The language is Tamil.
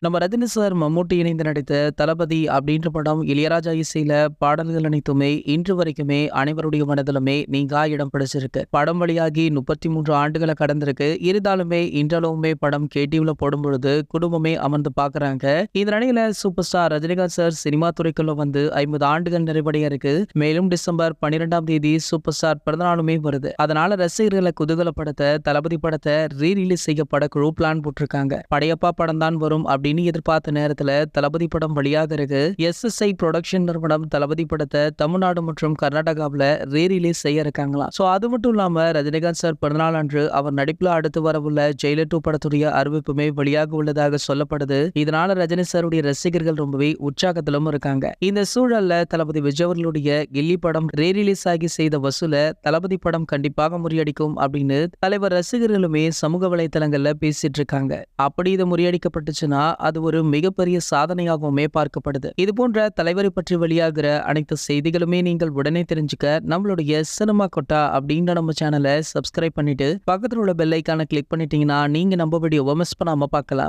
நம்ம ரஜினி சார், மம்மூட்டி இணைந்து நடித்த தளபதி அப்படின்ற படம் இளையராஜா இசையில பாடல்கள் அனைத்துமே இன்று வரைக்குமே அனைவருடைய மனதிலுமே நீங்கா இடம் பிடிச்சிருக்கு. படம் வெளியாகி 33 ஆண்டுகளை கடந்திருக்கு. இருந்தாலுமே இன்றளவுமே படம் கேடிவில போடும் பொழுது குடும்பமே அமர்ந்து பாக்குறாங்க. இந்த நிலையில super star Rajinikanth sir cinema துறைக்குள்ள வந்து 50 ஆண்டுகள் நிறைவடைய இருக்கு. மேலும் டிசம்பர் 12ஆம் தேதி சூப்பர் ஸ்டார் பிறந்தநாளுமே வருது. அதனால ரசிகர்களை குதூகலப்படுத்த தளபதி படத்தை ரீரிலீஸ் செய்யப்பட குழு பிளான் போட்டிருக்காங்க. படையப்பா படம் தான் வரும் அப்படின்னு எதிர்பார்த்த நேரத்துல தளபதி படம் வெளியாக இருக்கு. SSI புரொடக்ஷன் நிறுவனம் தளபதி படத்தை தமிழ்நாடு மற்றும் கர்நாடகாவில் ரீரிலீஸ் செய்ய இருக்காங்களாம். சோ அது மட்டும் இல்லாம ரஜினிகாந்த் சார் பிறந்தநாள் அன்று அவர் நடிப்புல அடுத்து வரவுள்ள ஜெயிலர் 2 படத்துடைய அறிவிப்புமே வெளியாக உள்ளதாக சொல்லப்படுது. இதனால ரஜினி சாருடைய ரசிகர்கள் ரொம்பவே உற்சாகத்திலும் இருக்காங்க. இந்த சூழல்ல தளபதி விஜய் அவர்களுடைய கில்லி படம் ரீரிலீஸ் ஆகி செய்த வசூல தளபதி படம் கண்டிப்பாக முறியடிக்கும் அப்படின்னு தலைவர் ரசிகர்களுமே சமூக வலைதளங்கள்ல பேசிட்டு இருக்காங்க. அப்படி இது முறியடிக்கப்பட்டுச்சுன்னா அது ஒரு மிகப்பெரிய சாதனையாகவுமே பார்க்கப்படுது. இது போன்ற தலைவரை பற்றி வெளியாகிற அனைத்து செய்திகளுமே நீங்கள் உடனே தெரிஞ்சுக்க நம்மளுடைய சினிமா கொட்டா அப்படின்ற நம்ம சேனலை சப்ஸ்கிரைப் பண்ணிட்டு பக்கத்தில் உள்ள பெல் ஐக்கானை கிளிக் பண்ணிட்டீங்கன்னா நீங்க நம்ம வீடியோவை மிஸ் பண்ணாம பார்க்கலாம்.